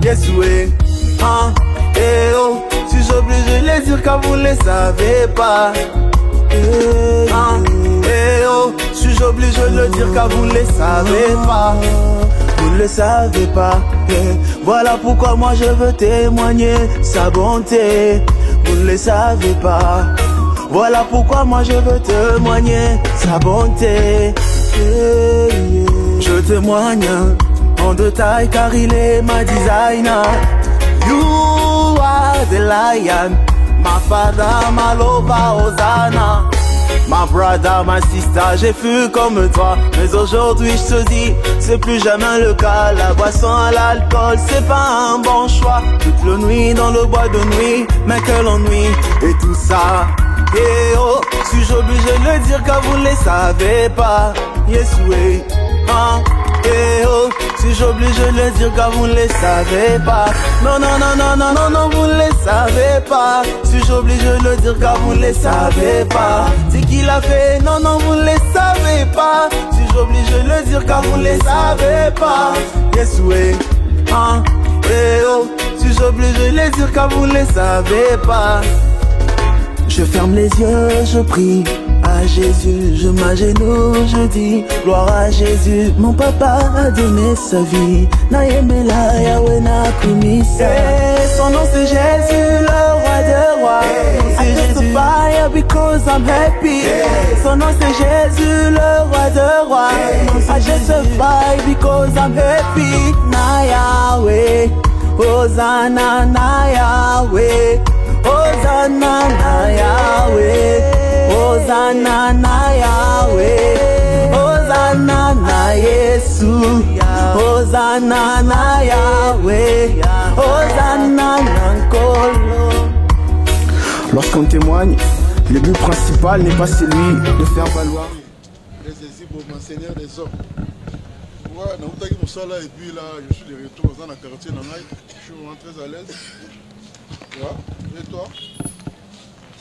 yes oui. Eh oh, suis-je obligé de les dire car vous ne les savez pas? Eh oh, suis-je obligé de le dire car vous ne les savez pas? Vous ne le savez pas. Voilà pourquoi moi je veux témoigner sa bonté. Vous ne le savez pas. Voilà pourquoi moi je veux témoigner sa bonté. Je témoigne en détail car il est ma designer. You are the lion, my father, my lover, Hosanna. My brother, my sister, j'ai fui comme toi. Mais aujourd'hui je te dis, c'est plus jamais le cas. La boisson, l'alcool, c'est pas un bon choix. Toute la nuit dans le bois de nuit, mais quel ennui. Et tout ça, eh oh, suis-je obligé de le dire car vous ne les savez pas? Yes oui, eh oh, suis-je obligé de le dire car vous ne les savez pas? Non, non, non, non, non, non, non, vous ne les savez pas. Suis-je obligé de le dire car vous ne les savez pas? C'est qui l'a fait? Non, non, vous ne les savez pas. Suis-je obligé de le dire car vous ne les savez pas? Yes oui, eh oh, suis-je obligé de le dire car vous ne les savez pas? Je ferme les yeux, je prie à Jésus, je m'agenouille, je dis gloire à Jésus. Mon papa a donné sa vie, Naïmela Yahweh na kumisa. Son nom c'est Jésus, le roi des rois. I testify because I'm happy. Son nom c'est Jésus, le roi des rois. I testify because I'm happy. Na Yahweh, Hosanna na Yahweh. Hosanna na Yahweh, Hosanna na Yahweh, Hosanna na Yesu, Hosanna na Yahweh, Hosanna na Nkolo. Lorsqu'on témoigne, le but principal n'est pas celui de faire valoir les pour mon Seigneur des hommes. Ouais, je et puis là, je suis de retour dans le quartier, je suis vraiment très à l'aise. Ouais. Et toi?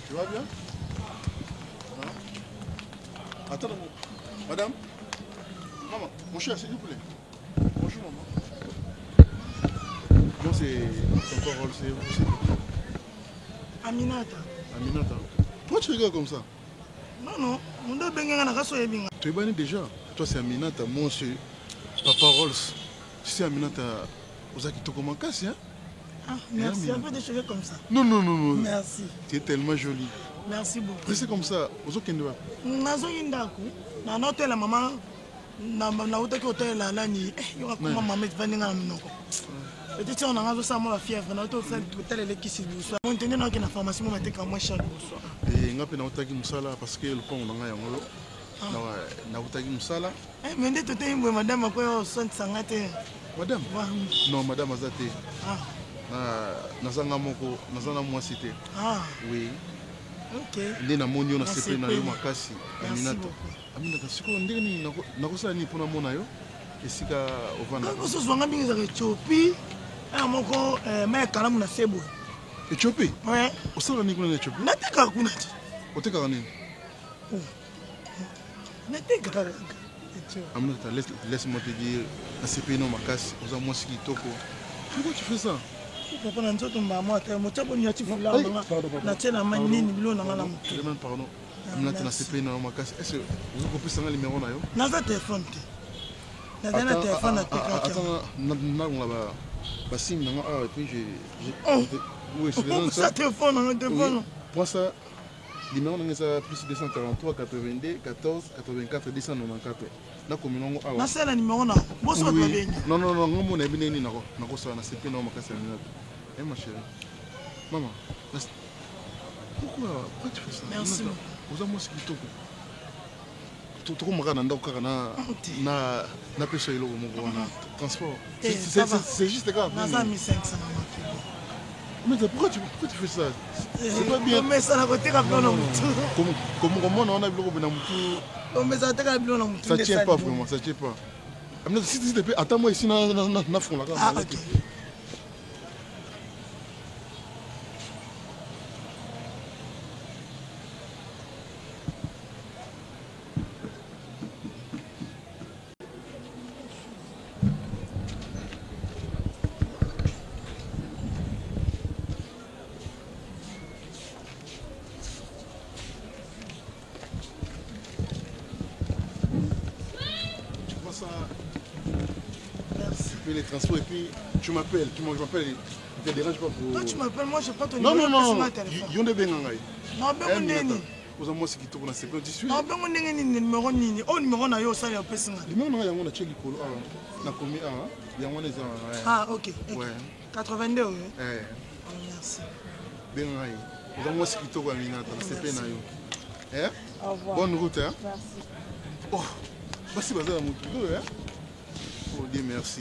Tu vas bien? Attends, madame. Maman, mon cher, s'il vous plaît. Bonjour, maman. Moi, c'est ton parole, c'est Aminata. Aminata. Pourquoi tu regardes comme ça? Non, non. On doit bien gagner la bien. Tu es banni déjà. Toi, c'est Aminata. Moi, c'est Papa Rolls. Tu sais, Aminata, vous avez quitté comme un casse, hein? Ah, merci, un peu de cheveux comme ça. Non, non, non, non. Merci. Tu es tellement jolie. Merci beaucoup. Restez comme ça. Vous avez quitté. Nazo yindaku. Na note la maman. Na uta ki hotel la nani. Yo ka kuma maman vendinga mnoko. Peut-être on a raison ça moi la fièvre. Na uta hotel le kisi buso. On tenait na na pharmacie moi meteka moi chaque buso. Et ngapi na uta ki musala parce que le pont on nga yangolo. Na uta ki musala. Mais ndé tout est madame ko son sangate. Madame? Non, madame Azate. Ah. Nazanga moko, nazanga moi cité. Ah. Oui. Ok. Ndé na moni na sepe na yo makasi. Aminata. Aminata, siko ndé ni nakosala ni pona mona yo. Esika ovanda. Ko so zwanga binga za Ethiopie. Moko mais kalamu na sebo. Ethiopie? Ouais. Osala ni kuna na Ethiopie? Nateka kuna ti. Oteka nini? Nateka. Aminata, laisse-moi te dire, na sepe no makasi, oza moi siki toko. Pourquoi tu fais ça? Papa na nzoto mbamo ata mochabo ni ati fula nga na tena manini bilo na ngala mutu. Demande pardon. Aminata na sepe na makasi. Est-ce que vous comprenez ça le numéro na yo? Na za téléphone te. Na za téléphone na teka. Attends, na ngala ba signe na et puis j'ai oui, c'est dans ça téléphone na téléphone. Prends ça. Numéro na ça plus 243 82 14 84 294. Na kominongo awa. Na sala numéro na. Boso ba bengi. Non non non, ngomo na bineni nako. Nako ça na sepe na makasi Aminata. Eh ma chérie. Maman, pourquoi tu fais ça? Merci. Vous avez moi ce qui toko. Tout comme on a encore na pêche le transport. C'est juste grave. Na 1500. Mais pourquoi tu fais ça? C'est pas bien. Mais ça na côté rapidement na mutu. Comment on a vu le na mutu? Mais ça teka rapidement na mutu. Ça tient pas vraiment, ça tient pas. Si tu te plaît, attends-moi ici na fond là. Ah OK. payer les transports et puis tu m'appelles. Je m'appelle, ne te dérange pas pour... Toi, tu m'appelles, moi, je prends ton numéro. Non, téléphone. Non, Vous avez moi ce qui tourne à 18. Non, ben on est numéro nini. Oh numéro na yo ça ya personne. Numéro na ya on a check likolo na komi ya on est ah OK. Ouais. 82 oui. Merci. Ben ngai. Vous avez moi ce qui tourne à minata na CP na yo. Au revoir. Bonne route hein. Merci. Oh. Merci bazar mutu hein. Oh Dieu merci.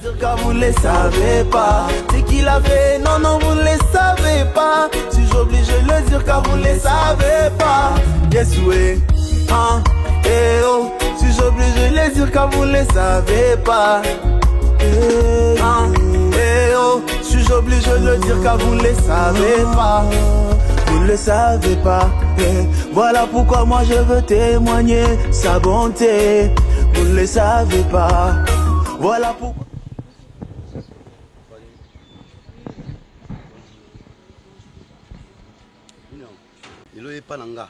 Dire que vous ne le savez pas, c'est qu'il a fait, non, non, vous ne le savez pas. Si j'oblige de le dire que vous ne le savez pas. Yes, oui, eh oh. Si j'oblige de le dire que vous ne le savez pas. Eh oh. Si j'oblige de le dire que vous ne le savez pas. Vous ne le savez pas. Voilà pourquoi moi je veux témoigner sa bonté. Vous ne le savez pas. Voilà pourquoi. Il pas nanga.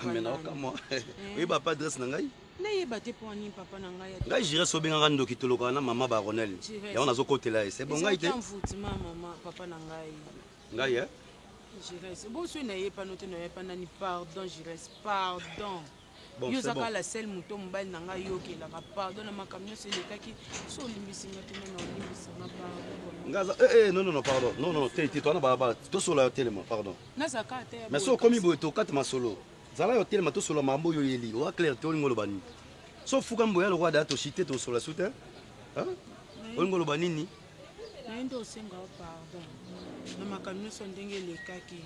Mais non, comment? Oui, papa adresse nangai. Ngai j'irai sober un rando qui te lokana maman baronel. Et on a zo côté là, c'est bon ngai te. Maman papa nangai. Ngai hein? J'irai. Bon so n'ayez pas noté n'ayez pas nani pardon, j'irai pardon. Bon, yo zaka la selle mouton mbal nanga yo ke la pardon na makamyo c'est le kaki so limbisinga tena na limbisinga pardon. Non non pardon. Non t'es toi na baba. To solo hotel moi pardon. Na zaka te. Mais so komi boto kat ma solo. Zala hotel ma to solo mambo yo yeli. O clair to ngolo bani. So fuka mboya le roi da to chité to solo soute. Hein? O ngolo bani ni. Na ndo senga pardon. Na makamyo so ndenge le kaki.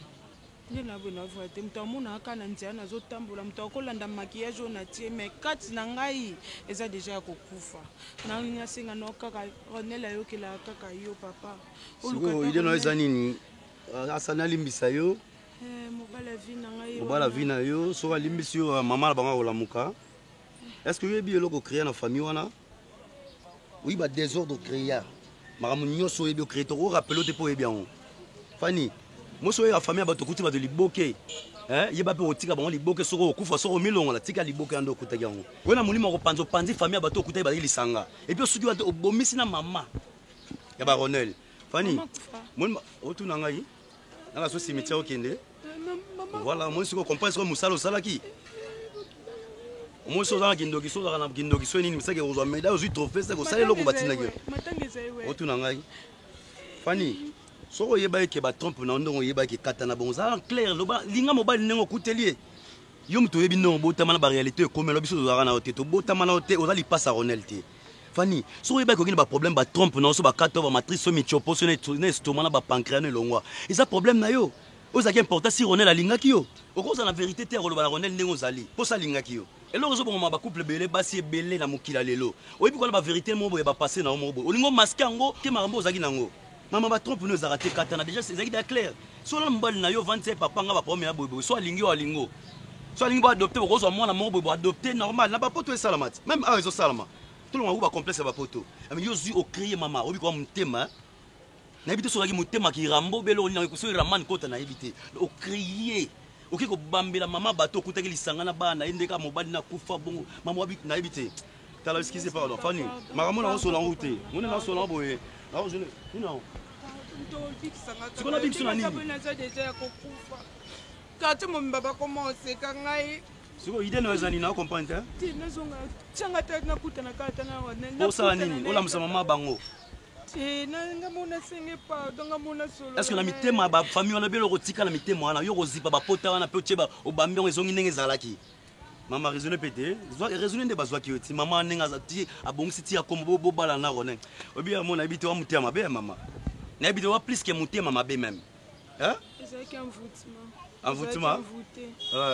Nena bona voite mtamuna akana nziana zotambola mtakolanda maquillage ona tie mais kati na ngai eza déjà kokufa na nyasinga no kaka onela yo kila kaka yo papa oluka ide no eza nini asana limbisa yo mobala vie na yo so limbisi yo mama la banga olamuka est-ce que yebi eloko créer na famille wana oui ba désordre créer maramu nyoso yebi créer to rappelo te po yebi an Fanny moi je suis la famille à Batokuti de Liboke. Il y a pas de tika bon Liboke soro okufa soro milongo la tika Liboke ando kuta yango. Wena mulima ko panzo panzi famille à Batokuta ba lisanga. Et puis soki wa bomisi na mama. Ya baronel. Fanny. Moi otu na ngai. Na la so cimetière okende. Voilà, moi je comprends ce que musalo salaki. Moi so za kindoki so za na kindoki so nini misake ozwa médaille ozwi trophée c'est ko sale loko batina ke. Otu na ngai. Fanny. So yeba ke ba trompe na ndongo yeba ke katana bonza clair loba linga mobali nengo kutelier yo mto yebi non botama na ba réalité comme lo biso zara na hotel to botama na hotel ozali passe à ronalité Fanny so yeba ko ngini ba problème ba trompe na so ba kato ba matrice so mi chopo so ne stoma na ba pancréas ne longwa eza problème na yo ozaki important si ronel alinga ki yo okoza na vérité te roloba na ronel nengo zali po sa linga ki yo eloko zo bongo ba couple belé basi belé na mokila lelo oyebi ko na ba vérité mo boye ba passer na mo bo olingo masque ngo ke marambo ozaki nango maman va trompe nous a raté katana déjà c'est clair so la mbali na yo 27 papa nga ba premier bobo so alingi alingo so alingi ba adopter ko so mwana mo bobo adopter normal na ba poto salamat même ah ils ont salama tout le monde ba complexe ba poto mais yo zu au créer maman obi ko mutema na ebité so la ki mutema ki rambo belo ni ko so raman kota na ebité au créer OK ko bambela maman bato kutaki lisanga na bana indeka mobali na kufa bongo maman obi na ebité tala excusez pardon Fanny maman na so la route on est na so la boye alors je non tu connais bien que c'est quand mon baba commence quand ngai siko idée no ezani na comprendre hein tinazonga changa tana kutana katana wana pour ça nini ola msama bango nga mona senge pa donga mona solo est-ce que na mitema ba famille wana belo kotika na mitema wana yo kozipa ba pota wana pe otcheba obambi on ezongi ndenge ezalaki mama raisonner pété raisonner de bazwa ki oti mama nenga zati abongisi ti akombo bo bala na rone obi amona habité wa mutema be mama na habité wa plus que mutema mabe même hein c'est qu'un voûtement envoûtement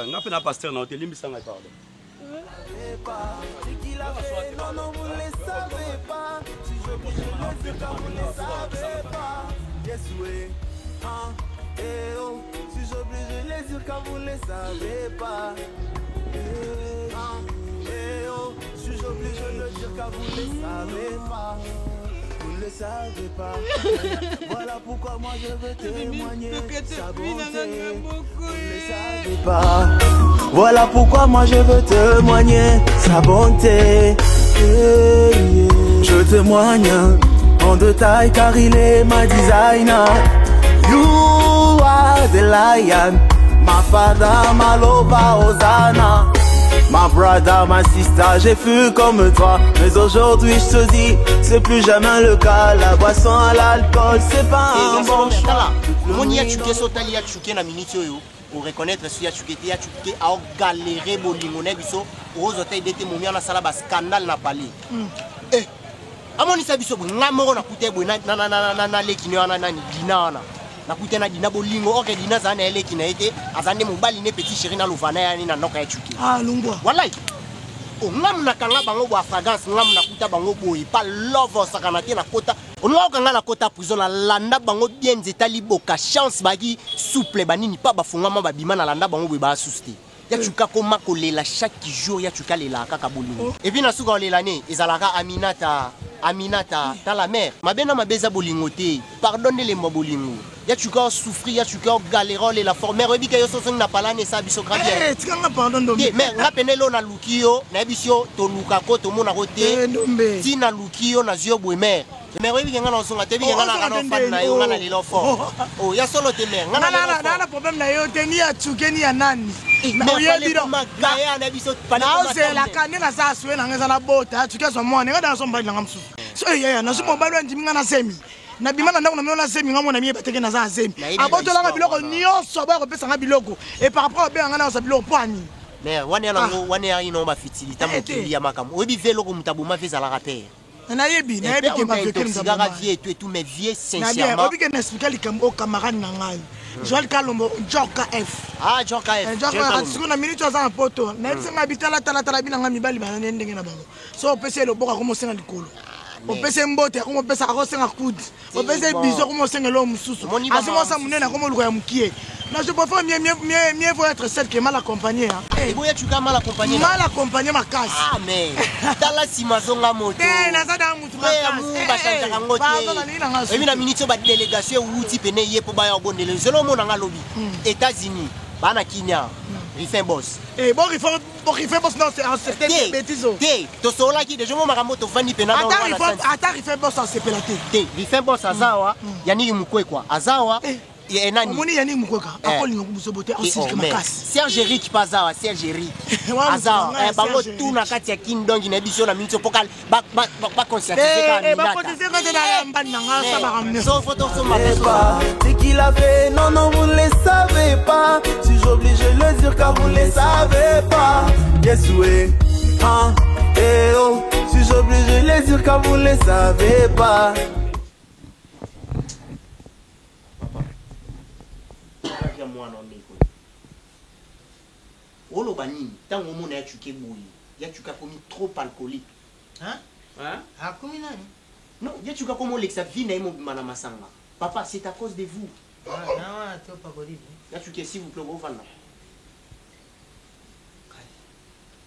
nga pe na pasteur na hôtel limbisa nga pardon c'est qu'il a fait, non, non, vous ne le savez pas. Si je vous le dis, car vous ne le savez pas. Yes, oui. Eh oh. Si j'oblige de le dire, car vous ne le savez pas. Eh oh. Si j'oblige de le dire, car vous ne le savez pas. Vous ne le savez pas. Voilà pourquoi moi je veux témoigner sa bonté. Vous ne le savez pas. Voilà pourquoi moi je veux témoigner sa bonté. Je témoigne en détail car il est ma designer. You are the lion, my father, my lover, Hosanna. My brother, ma sister, j'ai fui comme toi. Mais aujourd'hui je te dis, c'est plus jamais le cas. La boisson à l'alcool, c'est pas un bon choix. Moni ya chuke sotali ya chuke na minute yo. Pour reconnaître si ya chuke a galéré bolingo na biso. Ozo tay dete momia na sala ba scandale na pali. Eh. Amoni sa biso ngamoro na kute bo na lekini wana nani dina wana. Na kute na dina bolingo oke dina za na lekini ete azande mobali ne petit chéri na luvana ya ni na noka ya chuke. Ah lungwa. Wallahi. Ngam na kanga bango bo fragrance ngam na kuta bango boy pa love sakana te na kota. Onwa kanga na kota prison na landa bango bien zetali boka chance bagi souple banini pa bafungama babima na landa bango boy ba susti. Ya chuka koma kolela chaque jour ya chuka lela kaka bolingo. Et puis na suka lela ne ezalaka Aminata dans la mer. Mabena mabeza bolingo te. Pardonnez-les mo bolingo. Ya chuka souffrir, ya chuka galéro la former obi kayo sosong na palane sa biso grabia. Eh, tu nga pardon dombe. Mais ngapenelo na lukio na biso to luka ko to mona rote. Dombe. Ti na lukio na zio boemer. Mais obi nga na songa te bi nga na no fan na yo nga na lilo fort. Oh, ya solo te mer. Nga na problème na yo te ni ya chuke ni ya nani. Mais ya biro magaya na biso pana. Na ose la kanela sa suwe na ngeza na bota, chuke so mwana nga da so mbali na ngamsu. So yeah, na sumo mbali ndimi nga na semi. Na bimana ndako na mona semi nga mona miye bateke na za semi. Aboto la biloko nyonso ba ko pesa nga biloko et par rapport à nga sa biloko pani. Mais wane ya ino ba fitilita mokili ya makamu. Obi velo ko mutabuma veza la rapper. Na yebi ke ba veke mzabama. Vie et tout mais vie sincèrement. Obi ke na expliquer likambo camarade na ngai. Joel Kalombo Joka F. Ah Joka F. Joka F. Na minute za poto. Na tsenga bitala tala bina nga mibali bana ndenge na bango. So pese lo boka ko mosenga likolo. Opese mbote ko mopesa ko senga kudi. Opese biso ko mosenga lo mususu. Asimo sa munena ko moluka ya mukie. Na je préfère mieux vaut être seul que mal accompagné hein. Et boya tu ka mal accompagné. Mal accompagné ma casse. Ah mais tala simazonga moto. Na za da mutu ma casse. Ba chanja ngote. Ebi na minute ba délégation outi pene ye po ba ya gondele. Zelo mo na lobby. États-Unis, bana Kenya. Rifin boss. Eh bon Rifin boss non c'est bêtise. Té, to sola ki déjà mo makamoto vandi pena na wana. Ata Rifin boss c'est pelaté. Té, Rifin boss azawa, yani mukwe kwa. Azawa et nani. Moni yani mukweka. Akoli ngobuso bote aussi makasi. Serge Eric Pazawa, Serge Eric. Azawa, bango tout na kati ya kindongi na biso na minto pokal ba conscientiser ka minata. Ba conscientiser ka na mbani nga sa ba ramener. So photo so ma c'est qu'il a fait, non vous ne le savez pas. Si j'oblige de le dire car vous ne le savez pas. Yes oui, hein, eh oh. Si j'oblige de le dire car vous ne le savez pas. Olo banini, tango mona ya chuke boyi. Ya chuka komi trop alcoolique. Hein? Ah, komi nani? Non, ya chuka komo lexa vina imo bimana masanga. Papa, c'est à cause de vous. Ah, non, tu pas connu. Ya chuke s'il vous plaît, vous voilà.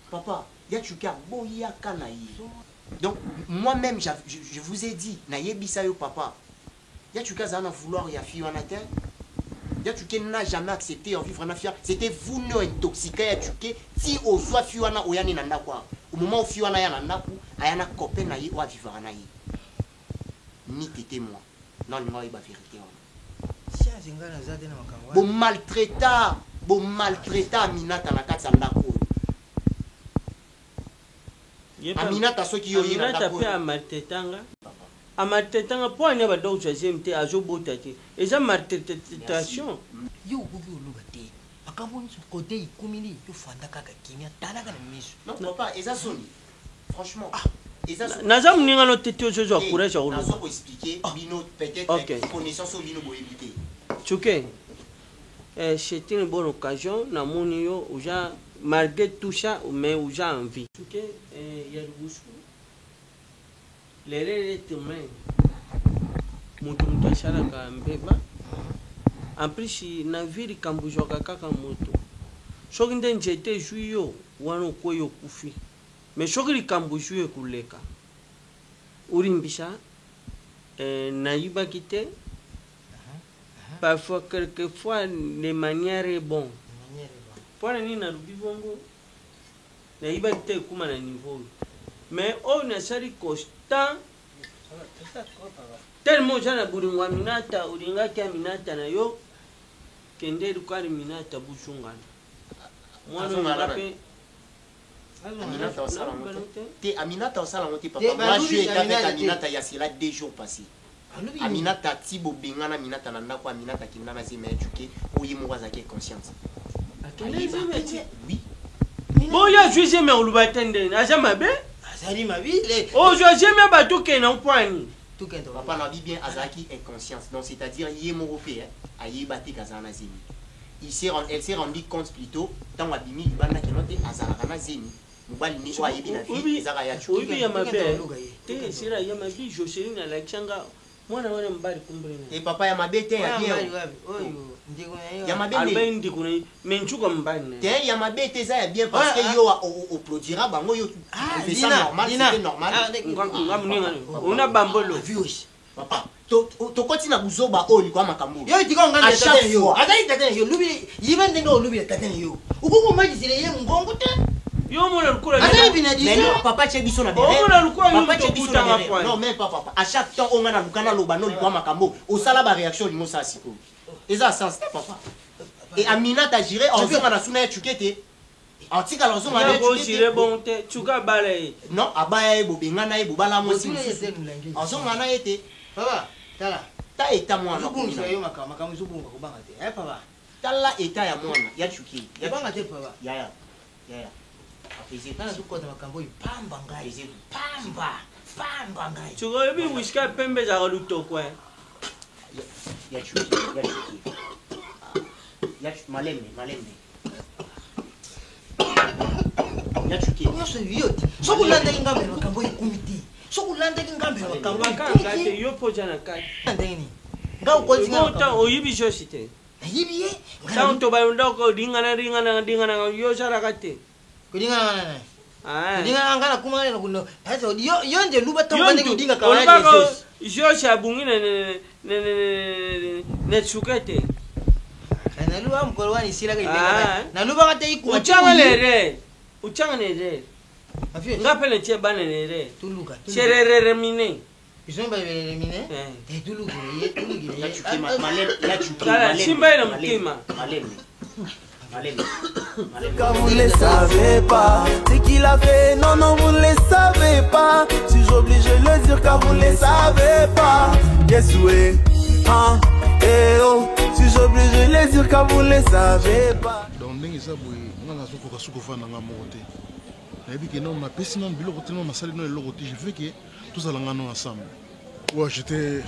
Papa, ya chuka boyi kanayi. Donc, moi-même, je vous ai dit, na yebisa yo papa. Ya chuka zana vouloir ya fi wana terre. Yatuke n'a jamais accepté en vivre en affaire. C'était vous nous intoxiqué Yatuke. Si au soit Fiwana ou yani nanda quoi. Au moment où Fiwana ya nanda ku, ayana copain na yi ou vivre en aïe. Ni t'étais moi. Non, il m'a eu la vérité. Bon maltraita Aminata na kati ndako. Aminata so ki yo yi nanda ko. Amatetanga po anya ba do jazemte azobota te eza maltraitation yo kuki olugate akaboni côté ikumili yo fanda kaka kimia talaka na miso non papa eza soni franchement eza naza mninga no tete ozo courage olo nazo ko expliquer bino peut-être connaissance au bino bo éviter chuke c'était une bonne occasion na moni yo uja malgré tout ça mais uja envie chuke ya rubusu lelele tumaini mutu mtasharaka mbeba en plus na vili kambujwa kaka moto shoki nde njete juyo wana koyo kufi mais shoki likambujwe kuleka urimbisha na yiba kite parfois quelquefois les manières bon pour ni na rubivongo na yiba kite kuma na niveau mais on a sali constant tellement jana buringwa minata uringa kia minata na yo kende dukari minata buchungana mwana ngape Aminata au salon papa. Moi je suis avec Aminata il y a cela 2 jours passés. Aminata Tibo Bengana Aminata nanda ko Aminata kinana zeme éduqué oyi mo wazaki conscience. Oui. Bon ya juge mais on va tendre na jamais be. Azali mabi le. Oh je jamais ba tout que non point. Tout que papa na bi bien azaki inconscience. Donc c'est-à-dire yemo européen ayi bati kazana zemi. Elle s'est rendue compte plutôt tant abimi bana kenote azala kana zemi. Mobali ni kwa yebi na vie ezaka ya chuki. Oui ya mabe. Te sira ya mabi Joseline na lakanga mwana wana mbali kumbrena. Et papa ya mabe te ya bien. Oyo ndiko na yo. Ya mabe alba ndiko na menchuka mbali. Te ya mabe te za ya bien parce que yo au produira bango yo. C'est ça normal, c'est normal. Ngamuninga. Una bambolo. Vieux. Papa to koti na buzoba oli kwa makambo. Yo ndiko ngana tata yo. Azali tata yo lubi yiba ndenga lubi tata yo. Ukuko maji zile ye ngongo te. Yo mona lukula mais non papa chebiso na derrière. Mona lukula papa chebiso na derrière. Non mais papa à chaque temps on ngana lukana lobano likwa makambo au sala ba réaction limo sa siko. Eza sens papa. Et Amina t'a giré en faisant na suna chukete. Antika la zone na chukete. Bon te chuka balai. Non abaya e bobengana e bobala mo si. En zone ngana ete. Papa tala ta eta mwana. Zubunga yo makambo zubunga kubanga te. Papa. Tala eta ya mwana ya chuki. Ya banga te papa. Ya. Kana tukota makambo ipamba ngai pamba ngai chuko yebi wishka pembe za luto kwa ya chuki malembe ya chuki yo so yoti so kulanda ingambe makambo ikumiti so kulanda ingambe makambo kangate yo pojana kai ndeni ngau ko zinga mota oyibi josite yibi sa to ba ndoko dingana yo sarakate kudinga kudinga angala kumana kuno hata yo nje luba tambane kudinga kawaje jo shabungi ne chukete na luba mkolwani sila kidinga na luba kate iku uchanga nere ngapele che bana nere tuluka cherere mine isomba mine tuluka ya chuki malembe simba ina mtima Car vous ne le savez pas ce qu'il a fait, non vous ne le savez pas. Si j'oblige de le dire car vous ne le savez pas. Yes oui, oh. Si j'oblige de le dire car vous ne le savez pas. Donc ndenge ça boy, on a soko kasuko fana nga moté. Na bi que non na pesi non biloko te non na sali non eloko te, je veux que tous allons nous ensemble. Ouais, j'étais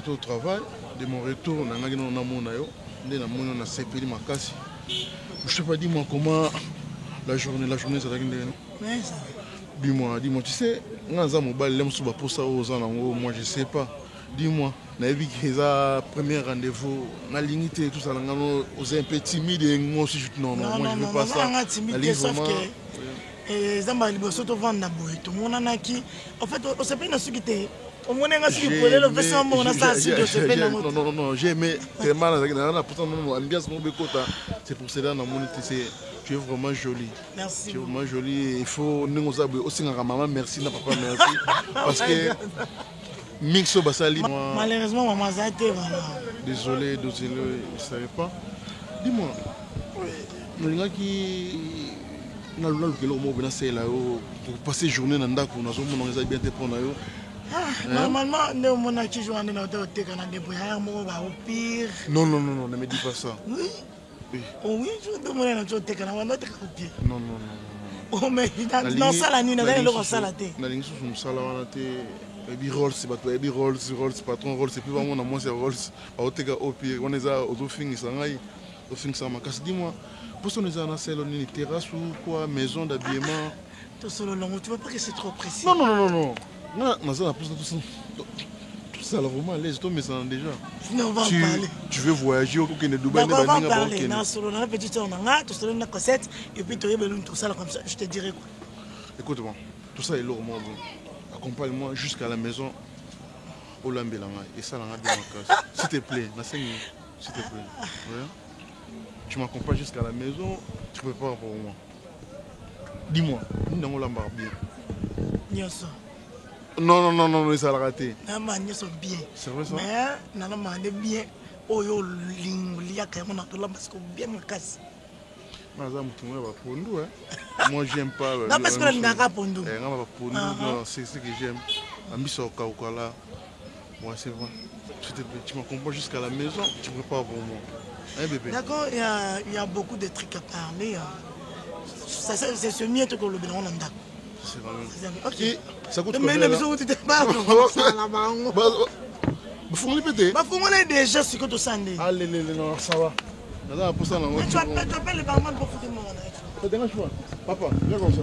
au travail, de mon retour na ngaki non na mona yo, ndé na mona na sepeli makasi. Je sais pas, dis-moi comment la journée ça t'a gagné. Dis-moi, tu sais, moi je sais pas. Dis-moi, la premier rendez-vous, la limite tout ça, on est un peu timide, moi aussi non, moi je veux pas ça. En fait, on s'est pris dans ce qui était. Non, j'ai aimé tellement c'est pour cela que tu es vraiment jolie. Merci. Tu es vraiment jolie. Il faut nous aussi maman merci, papa merci. Parce que Mixo Basali. Malheureusement, maman ça a été voilà. Désolé, je ne savais pas. Dis-moi, pour passer journée dans le on bien te prendre. Normalement, nous avons toujours un pire. Non, ne me dis pas ça. Oui. Oui, je demande non. Oh, mais dans ça, nuit, Rolls, patron Rolls, c'est plus vraiment moi, c'est Rolls. Au pire, on est au fin, dis-moi, pour ce qu'on est une terrasse ou quoi, maison d'habillement. Tu vois pas que c'est trop précis. Non. Non, tout ça, là, vraiment, laisse tomber ça déjà. Non, on va en parler. Tu veux voyager au Dubaï, on va en parler. Non, sur la petite on a, tu seras une cassette, et puis tu aurais besoin de tout ça comme ça, je te dirai quoi. Écoute-moi, tout ça est lourd, moi. Accompagne-moi jusqu'à la maison au Lambelanga. Et ça, là, dans ma casse. S'il te plaît, s'il te plaît. Ouais. Tu m'accompagnes jusqu'à la maison, tu prépares pour moi. Dis-moi, nous n'avons pas bien. nyonso. Non, ça l'a raté. Nyonso bien. C'est vrai ça? Mais nana mande bien. Oyo lia quand on a tout là parce que bien me casse. Moi j'aime pas. Non parce que le ngaka pondo. Non, c'est ce que j'aime. Ambiso Kaukala. Moi c'est vrai. Tu me comprends jusqu'à la maison, tu prépares pour moi. Hein bébé? D'accord, il y a beaucoup de trucs à parler. C'est ce mieux que le bénévole en d'accord. C'est vraiment. Ok. Ça coûte combien? Mais tu te parles. Faut me répéter. Bah faut moi déjà ce que tu sens. Allez, non, ça va. Tu appelles le barman pour foutre mon. Ça dérange pas. Papa, viens comme ça.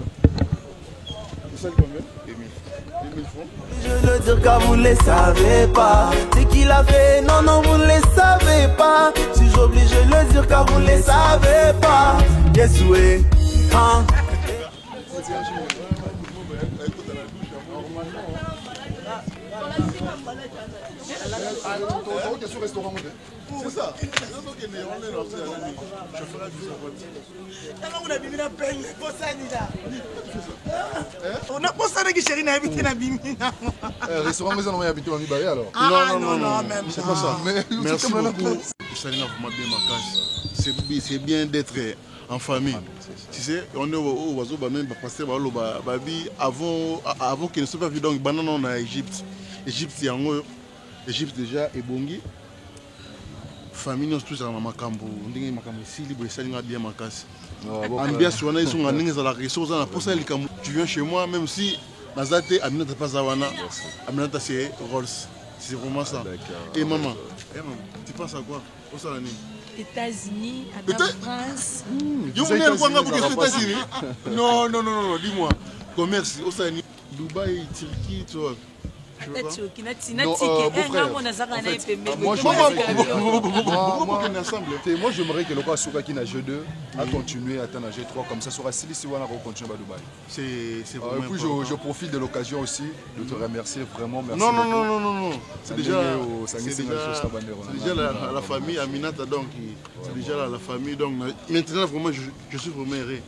C'est ça combien? 1000 francs. Je le dire car vous ne les savez pas. C'est qu'il a fait, non, vous ne les savez pas. Si j'oblige de le dire car vous ne les savez pas. Yes, oui. Hein? C'est ça. On a pas ça qui chérie n'a habité na bimina. Restaurant mais on a habité en Ibaï alors. Non, même c'est pas ça. Merci beaucoup. Salut vraiment bien ma casse. C'est bien d'être en famille. Tu sais, on est au oiseau même passer avant qu'il ne soit pas vu donc banane en Égypte. Égypte Égypte déjà et Bongi. Famille nous tous en makambo. On dit makambo si libre ça n'a bien ma casse. Ambiance on a ils sont en ligne à la ressource on a pour ça tu viens chez moi même si Nazate Aminata pas Zawana. Aminata c'est Rolls. C'est vraiment ça. Et maman, tu penses à quoi? Où ça l'année? États-Unis, à la France. Vous venez quoi pour les États-Unis? Non, dis-moi. Commerce, où ça l'année? Dubaï, Turquie, tu vois. Moi j'aimerais que le roi Soukaki na G2 a continué à atteindre G3 comme ça sera si on a continué à Dubaï. C'est vraiment. Et puis je profite de l'occasion aussi de te remercier vraiment. Merci. Non. C'est déjà la famille Aminata donc c'est déjà la famille donc maintenant vraiment je suis vraiment heureux.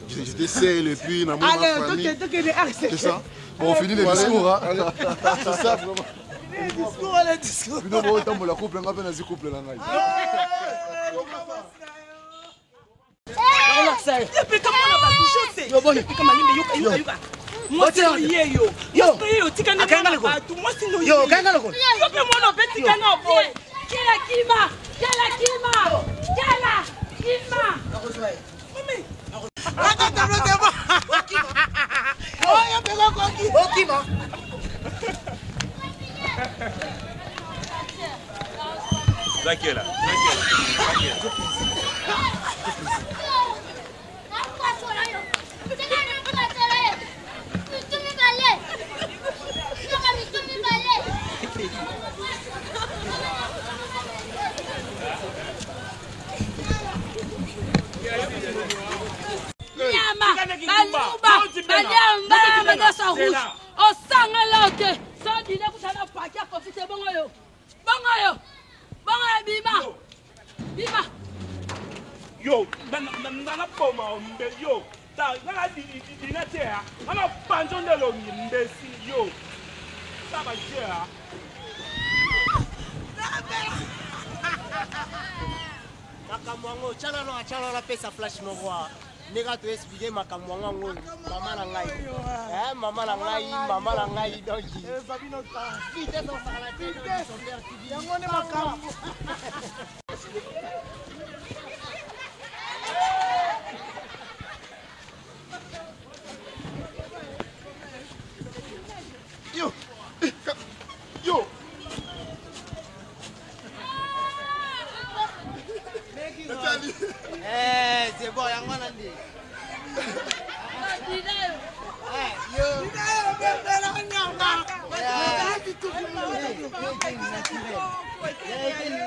J'étais seul et puis dans ma famille. C'est ça. Bon, on finit les discours. Hein. C'est ça, vraiment. Les discours. Puis nous, on va couple, on va faire un couple là. Zakela. Yo, nana poma mbe yo. Ta nana dina tea. Nana panjon de lo mbe si yo. Ta ba tea. Makamwango chana la pesa flash no roi. Nega to expliquer makamwango mama na ngai. Mama na ngai donc. Fabino ta. Vite dans la tête de son père qui dit yango ne makambo. Yo. C'est bon, yango nandi.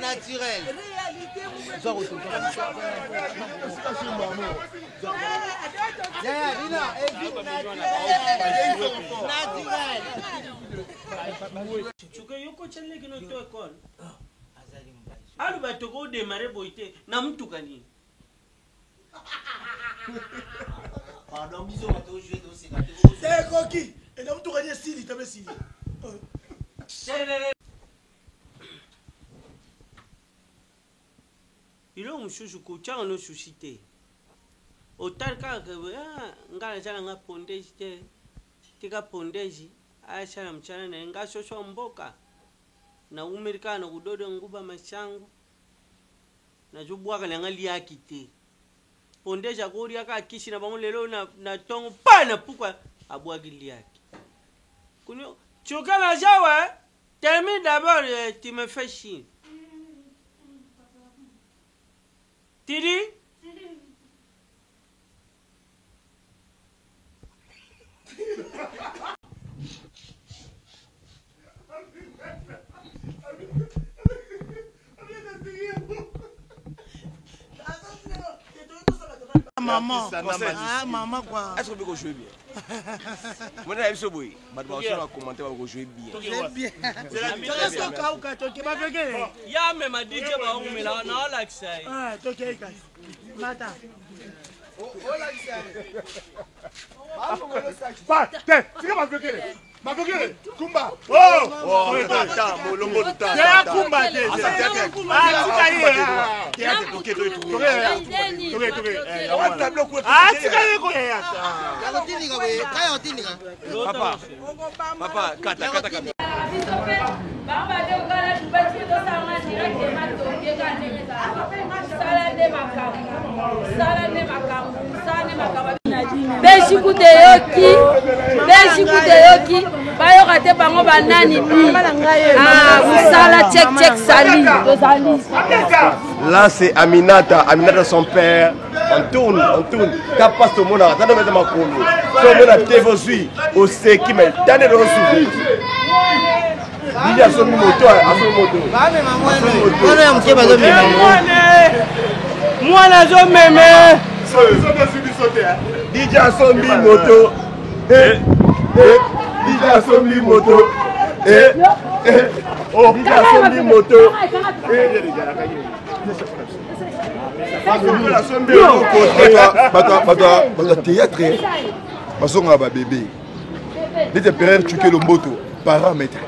Naturel. alu batoko odemare boite na mtuka nini Pardon, bisous à tous, je vais aussi. C'est coquille. Et là, tu as dit si, tu as si. Il est monsieur Kouchang no suscité. Autant que ngala jana nga pondage te. Tika pondage acha mchana na nga shosho mboka. Na umerikana kudodo nguba machangu. Na jubwa kana ngali akite. Pondage akori aka kishi na bango lelo na tongo pana pourquoi abwagili yake. Kunyo choka la jawa. Termine d'abord, tu me fais chier. Tidi? Maman, maman quoi. Est-ce qu'on peut jouer bien? Moi, je suis boy. Je vais commenter, on va jouer bien. Bien. Ya me ma DJ ba on me la na relaxa. Ah, toquei kai. Mata. Pas, tu vas bloquer. Ma bloquer. Kumba. Oh, attends, mon longo de temps. C'est Kumba. Papa, kata. Beshikute yoki bayoka te bango banani bi musala check sali. Là c'est Aminata son père. On tourne. Quand passe au monde, attendez mettre ma colo. Tout le monde a tévosui au seki mais tane de souffrir. Il y a son moto, Moi la zo meme. DJ Asombi moto. DJ Asombi moto. DJ Asombi moto. Bato théâtre basonga ba bébé les pères tuer le moto paramètre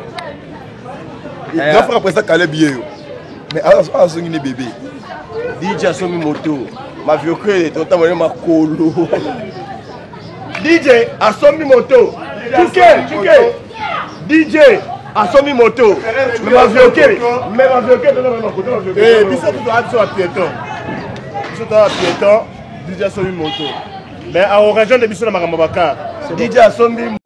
grand frère après ça calé bien mais à songi ni bébé DJ Asombi moto ma vieux que tota ma colo DJ Asombi moto tuke DJ Asombi moto mais ma vieux que biso tu dois être piéton. DJ Asombi moto. Mais à origine de biso na makambo baka. DJ Asombi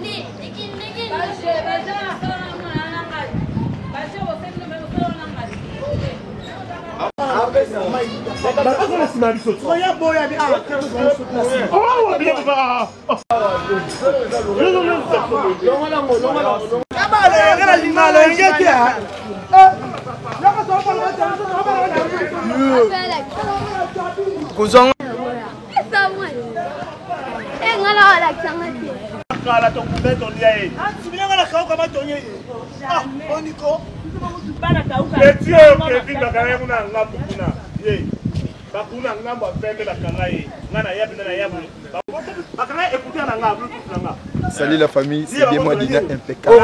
Salut la famille, c'est bien moi Dina impeccable.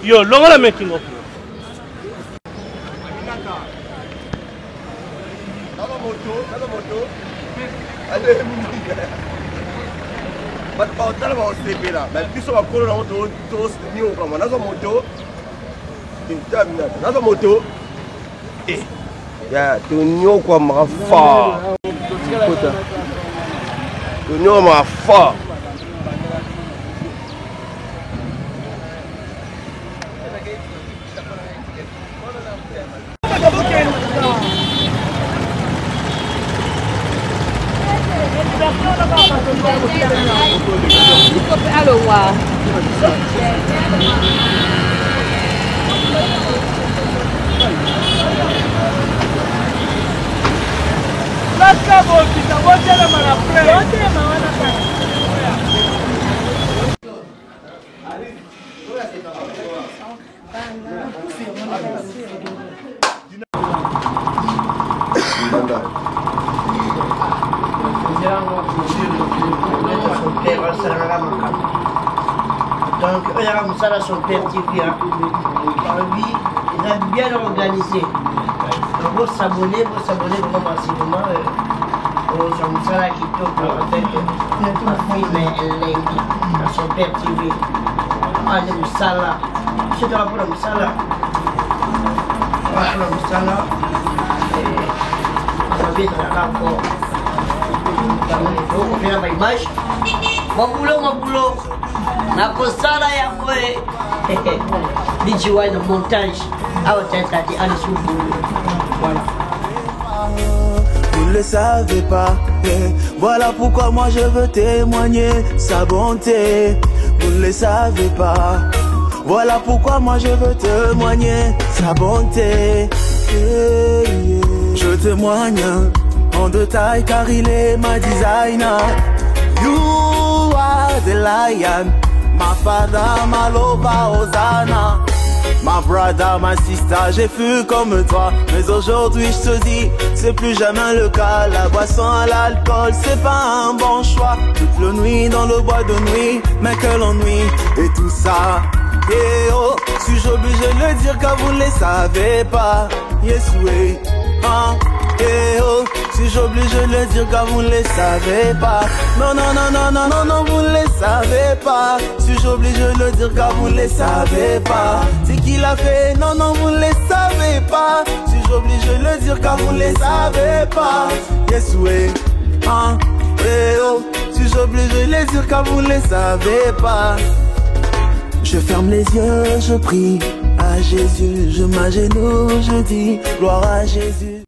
Yo, longo la making of. Allez, bato baotala baosepela na biso bakolo nango tosinioka nazwa moto nazwa moto ya toniokwa maka fort toniokwa maka fort Allô, wow. Donc, il y a comme ça là, son père qui vient. Lui, il a bien organisé. Donc, vous s'abonnez vraiment massivement. Comme ça là, qui tourne avec ma fille, mais elle l'a dit, son père TV. Ah, il y a Moussala. Je te rappelle Moussala. Voilà, Moussala. On va vite là encore. On vient à ma image. Mon boulot. Na kosala yango DJ Wine montage awa tati ali sous voilà. Vous ne le savez pas, voilà pourquoi moi je veux témoigner sa bonté. Vous ne le savez pas, voilà pourquoi moi je veux témoigner sa bonté. Je témoigne en détail car il est ma designer. You are the lion, my father, my lover, Hosanna. My brother, my sister, j'ai fui comme toi. Mais aujourd'hui je te dis, c'est plus jamais le cas. La boisson à l'alcool, c'est pas un bon choix. Toute la nuit dans le bois de nuit, mais quel ennui. Et tout ça, et oh, suis-je obligé de le dire car vous ne les savez pas. Yes, oui, hein. Et oh, suis-je obligé de le dire car vous ne les savez pas. Non, vous ne les savez pas. Suis-je obligé de le dire car vous ne les savez pas. C'est qui l'a fait, non, vous ne les savez pas. Suis-je obligé de le dire car vous ne les savez pas. Yes, oui, hein. Et oh, suis-je obligé de le dire car vous ne les savez pas. Je ferme les yeux, je prie à Jésus, je m'agenouille, je dis gloire à Jésus.